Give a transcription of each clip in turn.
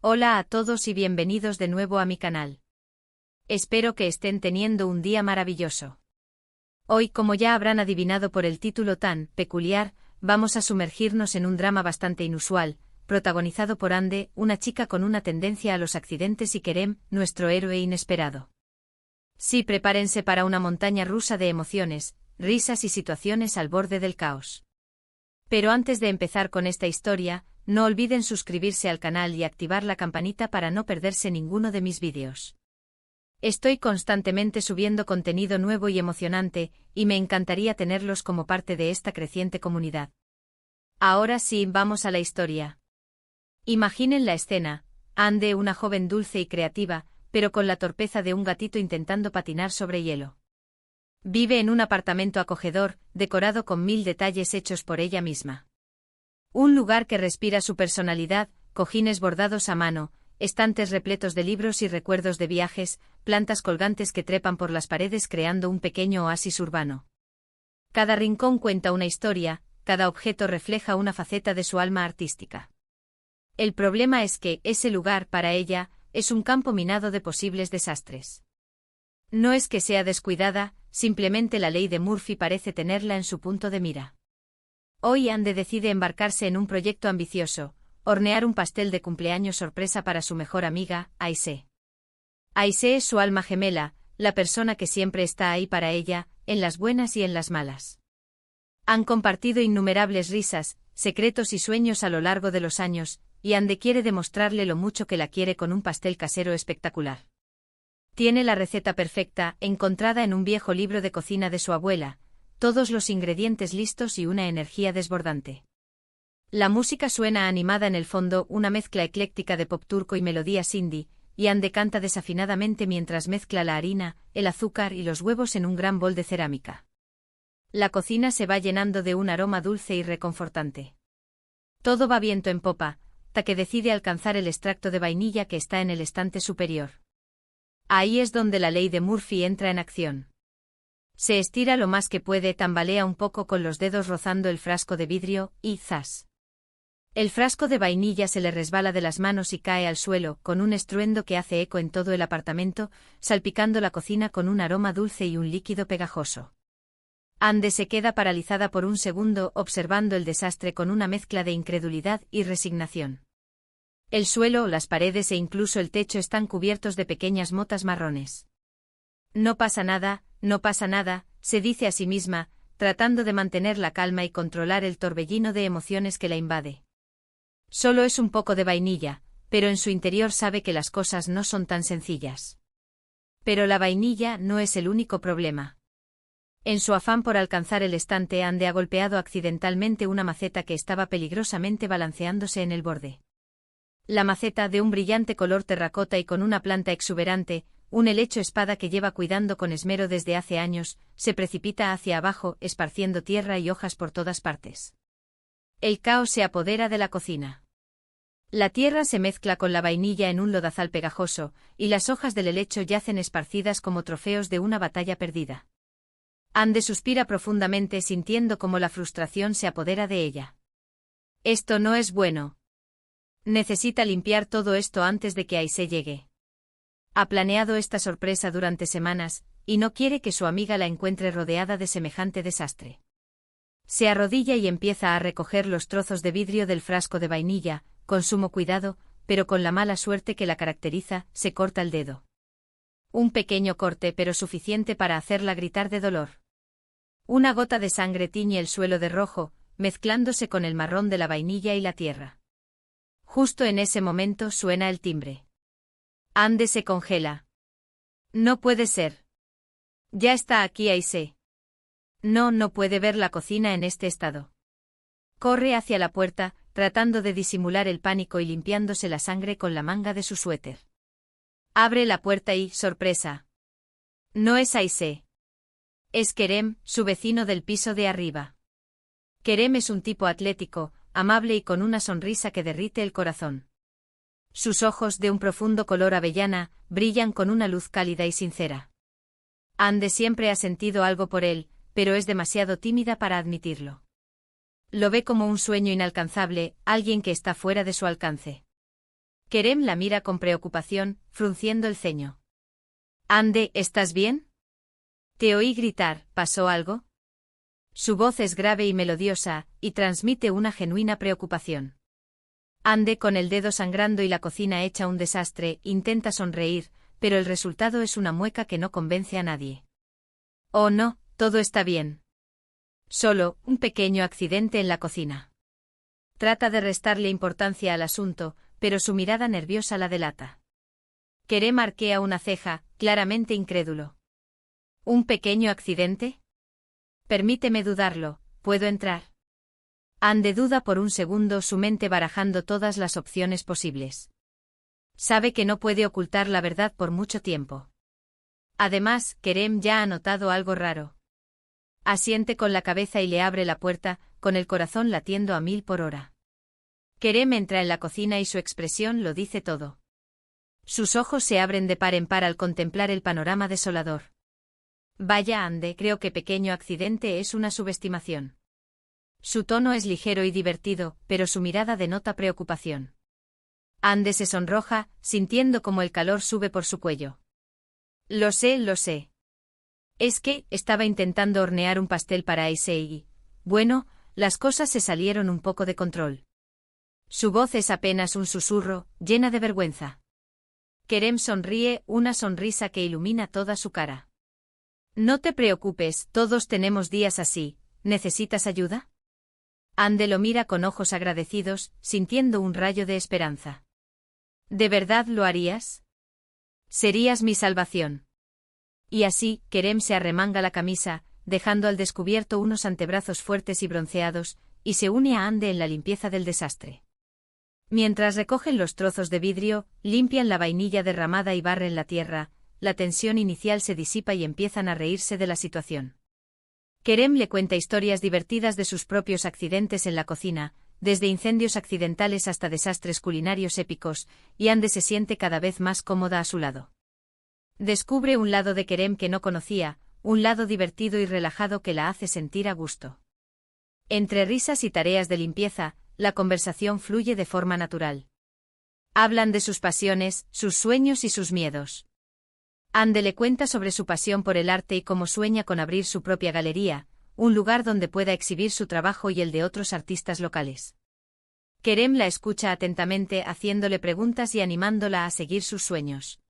Hola a todos y bienvenidos de nuevo a mi canal. Espero que estén teniendo un día maravilloso. Hoy, como ya habrán adivinado por el título tan peculiar, vamos a sumergirnos en un drama bastante inusual, protagonizado por Ande, una chica con una tendencia a los accidentes, y Kerem, nuestro héroe inesperado. Sí, prepárense para una montaña rusa de emociones, risas y situaciones al borde del caos. Pero antes de empezar con esta historia, no olviden suscribirse al canal y activar la campanita para no perderse ninguno de mis vídeos. Estoy constantemente subiendo contenido nuevo y emocionante, y me encantaría tenerlos como parte de esta creciente comunidad. Ahora sí, vamos a la historia. Imaginen la escena: Ande, una joven dulce y creativa, pero con la torpeza de un gatito intentando patinar sobre hielo. Vive en un apartamento acogedor, decorado con 1000 detalles hechos por ella misma. Un lugar que respira su personalidad: cojines bordados a mano, estantes repletos de libros y recuerdos de viajes, plantas colgantes que trepan por las paredes creando un pequeño oasis urbano. Cada rincón cuenta una historia, cada objeto refleja una faceta de su alma artística. El problema es que ese lugar, para ella, es un campo minado de posibles desastres. No es que sea descuidada, simplemente la ley de Murphy parece tenerla en su punto de mira. Hoy Ande decide embarcarse en un proyecto ambicioso: hornear un pastel de cumpleaños sorpresa para su mejor amiga, Aisee. Aisee es su alma gemela, la persona que siempre está ahí para ella, en las buenas y en las malas. Han compartido innumerables risas, secretos y sueños a lo largo de los años, y Ande quiere demostrarle lo mucho que la quiere con un pastel casero espectacular. Tiene la receta perfecta, encontrada en un viejo libro de cocina de su abuela, todos los ingredientes listos y una energía desbordante. La música suena animada en el fondo, una mezcla ecléctica de pop turco y melodías indie, y Ande canta desafinadamente mientras mezcla la harina, el azúcar y los huevos en un gran bol de cerámica. La cocina se va llenando de un aroma dulce y reconfortante. Todo va viento en popa, hasta que decide alcanzar el extracto de vainilla que está en el estante superior. Ahí es donde la ley de Murphy entra en acción. Se estira lo más que puede, tambalea un poco con los dedos rozando el frasco de vidrio, y ¡zas! El frasco de vainilla se le resbala de las manos y cae al suelo, con un estruendo que hace eco en todo el apartamento, salpicando la cocina con un aroma dulce y un líquido pegajoso. Ande se queda paralizada por un segundo, observando el desastre con una mezcla de incredulidad y resignación. El suelo, las paredes e incluso el techo están cubiertos de pequeñas motas marrones. No pasa nada, se dice a sí misma, tratando de mantener la calma y controlar el torbellino de emociones que la invade. Solo es un poco de vainilla, pero en su interior sabe que las cosas no son tan sencillas. Pero la vainilla no es el único problema. En su afán por alcanzar el estante, Ande ha golpeado accidentalmente una maceta que estaba peligrosamente balanceándose en el borde. La maceta, de un brillante color terracota y con una planta exuberante, un helecho espada que lleva cuidando con esmero desde hace años, se precipita hacia abajo, esparciendo tierra y hojas por todas partes. El caos se apodera de la cocina. La tierra se mezcla con la vainilla en un lodazal pegajoso, y las hojas del helecho yacen esparcidas como trofeos de una batalla perdida. Ande suspira profundamente, sintiendo cómo la frustración se apodera de ella. Esto no es bueno. Necesita limpiar todo esto antes de que Aisee llegue. Ha planeado esta sorpresa durante semanas, y no quiere que su amiga la encuentre rodeada de semejante desastre. Se arrodilla y empieza a recoger los trozos de vidrio del frasco de vainilla, con sumo cuidado, pero con la mala suerte que la caracteriza, se corta el dedo. Un pequeño corte, pero suficiente para hacerla gritar de dolor. Una gota de sangre tiñe el suelo de rojo, mezclándose con el marrón de la vainilla y la tierra. Justo en ese momento suena el timbre. Ande se congela. No puede ser. Ya está aquí Aisee. No puede ver la cocina en este estado. Corre hacia la puerta, tratando de disimular el pánico y limpiándose la sangre con la manga de su suéter. Abre la puerta y, sorpresa. No es Aisee. Es Kerem, su vecino del piso de arriba. Kerem es un tipo atlético, amable y con una sonrisa que derrite el corazón. Sus ojos, de un profundo color avellana, brillan con una luz cálida y sincera. Ande siempre ha sentido algo por él, pero es demasiado tímida para admitirlo. Lo ve como un sueño inalcanzable, alguien que está fuera de su alcance. Kerem la mira con preocupación, frunciendo el ceño. Ande, ¿estás bien? Te oí gritar, ¿pasó algo? Su voz es grave y melodiosa, y transmite una genuina preocupación. Ande, con el dedo sangrando y la cocina hecha un desastre, intenta sonreír, pero el resultado es una mueca que no convence a nadie. Oh no, todo está bien. Solo, un pequeño accidente en la cocina. Trata de restarle importancia al asunto, pero su mirada nerviosa la delata. Kerem arquea una ceja, claramente incrédulo. ¿Un pequeño accidente? Permíteme dudarlo, ¿puedo entrar? Ande duda por un segundo, su mente barajando todas las opciones posibles. Sabe que no puede ocultar la verdad por mucho tiempo. Además, Kerem ya ha notado algo raro. Asiente con la cabeza y le abre la puerta, con el corazón latiendo a 1000 por hora. Kerem entra en la cocina y su expresión lo dice todo. Sus ojos se abren de par en par al contemplar el panorama desolador. Vaya Ande, creo que pequeño accidente es una subestimación. Su tono es ligero y divertido, pero su mirada denota preocupación. Ande se sonroja, sintiendo como el calor sube por su cuello. Lo sé, lo sé. Es que, estaba intentando hornear un pastel para Issei y, bueno, las cosas se salieron un poco de control. Su voz es apenas un susurro, llena de vergüenza. Kerem sonríe, una sonrisa que ilumina toda su cara. No te preocupes, todos tenemos días así, ¿necesitas ayuda? Ande lo mira con ojos agradecidos, sintiendo un rayo de esperanza. ¿De verdad lo harías? Serías mi salvación. Y así, Kerem se arremanga la camisa, dejando al descubierto unos antebrazos fuertes y bronceados, y se une a Ande en la limpieza del desastre. Mientras recogen los trozos de vidrio, limpian la vainilla derramada y barren la tierra, la tensión inicial se disipa y empiezan a reírse de la situación. Kerem le cuenta historias divertidas de sus propios accidentes en la cocina, desde incendios accidentales hasta desastres culinarios épicos, y Ande se siente cada vez más cómoda a su lado. Descubre un lado de Kerem que no conocía, un lado divertido y relajado que la hace sentir a gusto. Entre risas y tareas de limpieza, la conversación fluye de forma natural. Hablan de sus pasiones, sus sueños y sus miedos. Ande le cuenta sobre su pasión por el arte y cómo sueña con abrir su propia galería, un lugar donde pueda exhibir su trabajo y el de otros artistas locales. Kerem la escucha atentamente, haciéndole preguntas y animándola a seguir sus sueños.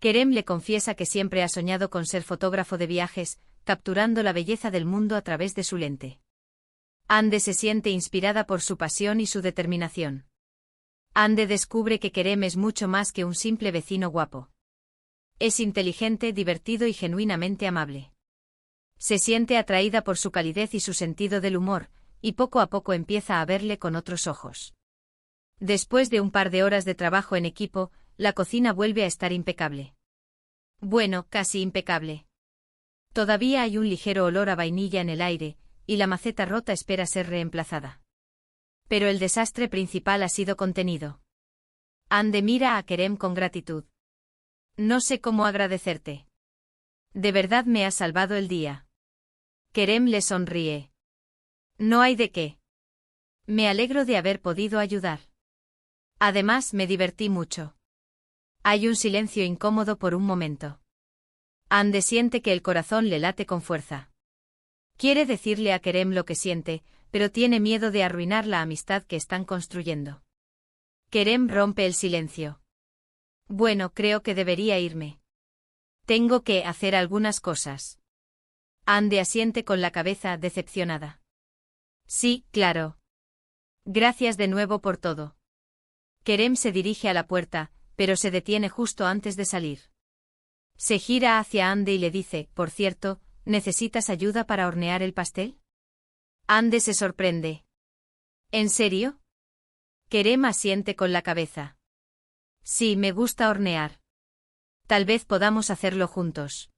Kerem le confiesa que siempre ha soñado con ser fotógrafo de viajes, capturando la belleza del mundo a través de su lente. Ande se siente inspirada por su pasión y su determinación. Ande descubre que Kerem es mucho más que un simple vecino guapo. Es inteligente, divertido y genuinamente amable. Se siente atraída por su calidez y su sentido del humor, y poco a poco empieza a verle con otros ojos. Después de un par de horas de trabajo en equipo, la cocina vuelve a estar impecable. Bueno, casi impecable. Todavía hay un ligero olor a vainilla en el aire, y la maceta rota espera ser reemplazada. Pero el desastre principal ha sido contenido. Ande mira a Kerem con gratitud. No sé cómo agradecerte. De verdad me has salvado el día. Kerem le sonríe. No hay de qué. Me alegro de haber podido ayudar. Además, me divertí mucho. Hay un silencio incómodo por un momento. Ande siente que el corazón le late con fuerza. Quiere decirle a Kerem lo que siente, pero tiene miedo de arruinar la amistad que están construyendo. Kerem rompe el silencio. Bueno, creo que debería irme. Tengo que hacer algunas cosas. Ande asiente con la cabeza, decepcionada. Sí, claro. Gracias de nuevo por todo. Kerem se dirige a la puerta, pero se detiene justo antes de salir. Se gira hacia Ande y le dice, por cierto, ¿necesitas ayuda para hornear el pastel? Ande se sorprende. ¿En serio? Kerem asiente con la cabeza. Sí, me gusta hornear. Tal vez podamos hacerlo juntos.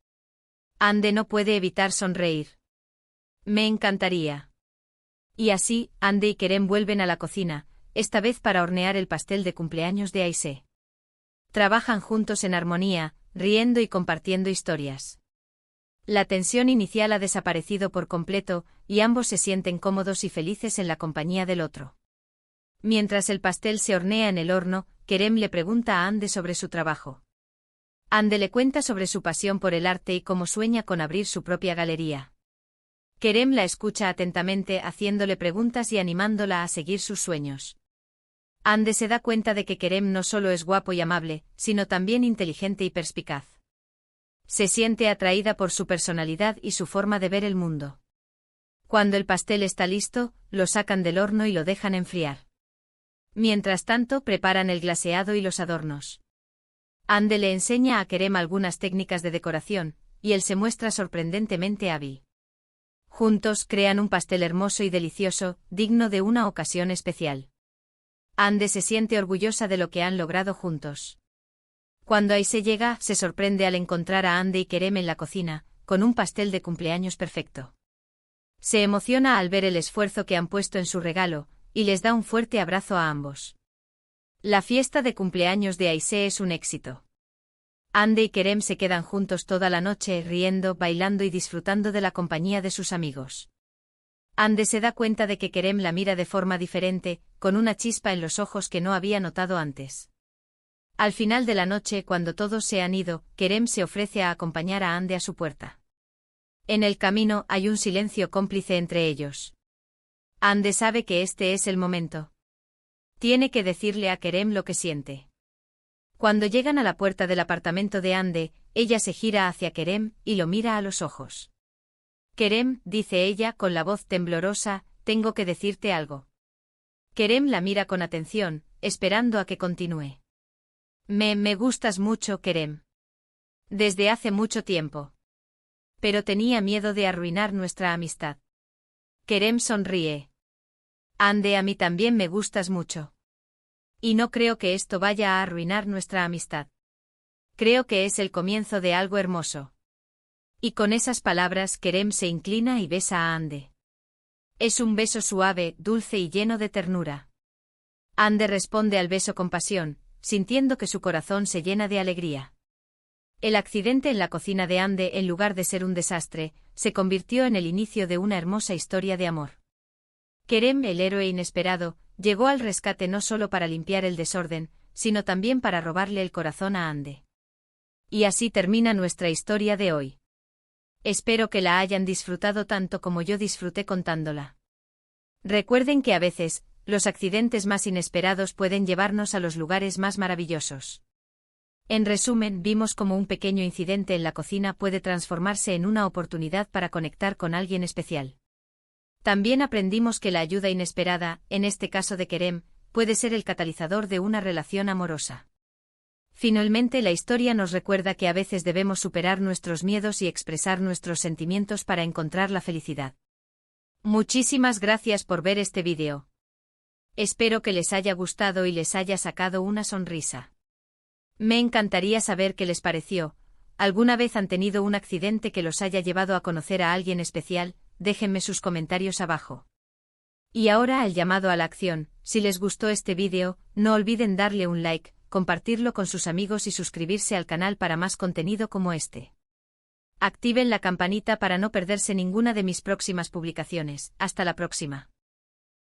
Ande no puede evitar sonreír. Me encantaría. Y así, Ande y Kerem vuelven a la cocina, esta vez para hornear el pastel de cumpleaños de Aisee. Trabajan juntos en armonía, riendo y compartiendo historias. La tensión inicial ha desaparecido por completo, y ambos se sienten cómodos y felices en la compañía del otro. Mientras el pastel se hornea en el horno, Kerem le pregunta a Ande sobre su trabajo. Ande le cuenta sobre su pasión por el arte y cómo sueña con abrir su propia galería. Kerem la escucha atentamente, haciéndole preguntas y animándola a seguir sus sueños. Ande se da cuenta de que Kerem no solo es guapo y amable, sino también inteligente y perspicaz. Se siente atraída por su personalidad y su forma de ver el mundo. Cuando el pastel está listo, lo sacan del horno y lo dejan enfriar. Mientras tanto, preparan el glaseado y los adornos. Ande le enseña a Kerem algunas técnicas de decoración, y él se muestra sorprendentemente hábil. Juntos crean un pastel hermoso y delicioso, digno de una ocasión especial. Ande se siente orgullosa de lo que han logrado juntos. Cuando Aise llega, se sorprende al encontrar a Ande y Kerem en la cocina, con un pastel de cumpleaños perfecto. Se emociona al ver el esfuerzo que han puesto en su regalo, y les da un fuerte abrazo a ambos. La fiesta de cumpleaños de Aise es un éxito. Ande y Kerem se quedan juntos toda la noche, riendo, bailando y disfrutando de la compañía de sus amigos. Ande se da cuenta de que Kerem la mira de forma diferente, con una chispa en los ojos que no había notado antes. Al final de la noche, cuando todos se han ido, Kerem se ofrece a acompañar a Ande a su puerta. En el camino hay un silencio cómplice entre ellos. Ande sabe que este es el momento. Tiene que decirle a Kerem lo que siente. Cuando llegan a la puerta del apartamento de Ande, ella se gira hacia Kerem y lo mira a los ojos. Kerem, dice ella con la voz temblorosa, tengo que decirte algo. Kerem la mira con atención, esperando a que continúe. Me gustas mucho, Kerem. Desde hace mucho tiempo. Pero tenía miedo de arruinar nuestra amistad. Kerem sonríe. Ande, a mí también me gustas mucho. Y no creo que esto vaya a arruinar nuestra amistad. Creo que es el comienzo de algo hermoso. Y con esas palabras Kerem se inclina y besa a Ande. Es un beso suave, dulce y lleno de ternura. Ande responde al beso con pasión, sintiendo que su corazón se llena de alegría. El accidente en la cocina de Ande, en lugar de ser un desastre, se convirtió en el inicio de una hermosa historia de amor. Kerem, el héroe inesperado, llegó al rescate no solo para limpiar el desorden, sino también para robarle el corazón a Ande. Y así termina nuestra historia de hoy. Espero que la hayan disfrutado tanto como yo disfruté contándola. Recuerden que a veces, los accidentes más inesperados pueden llevarnos a los lugares más maravillosos. En resumen, vimos cómo un pequeño incidente en la cocina puede transformarse en una oportunidad para conectar con alguien especial. También aprendimos que la ayuda inesperada, en este caso de Kerem, puede ser el catalizador de una relación amorosa. Finalmente, la historia nos recuerda que a veces debemos superar nuestros miedos y expresar nuestros sentimientos para encontrar la felicidad. Muchísimas gracias por ver este vídeo. Espero que les haya gustado y les haya sacado una sonrisa. Me encantaría saber qué les pareció. ¿Alguna vez han tenido un accidente que los haya llevado a conocer a alguien especial? Déjenme sus comentarios abajo. Y ahora el llamado a la acción. Si les gustó este vídeo, no olviden darle un like, compartirlo con sus amigos y suscribirse al canal para más contenido como este. Activen la campanita para no perderse ninguna de mis próximas publicaciones. Hasta la próxima.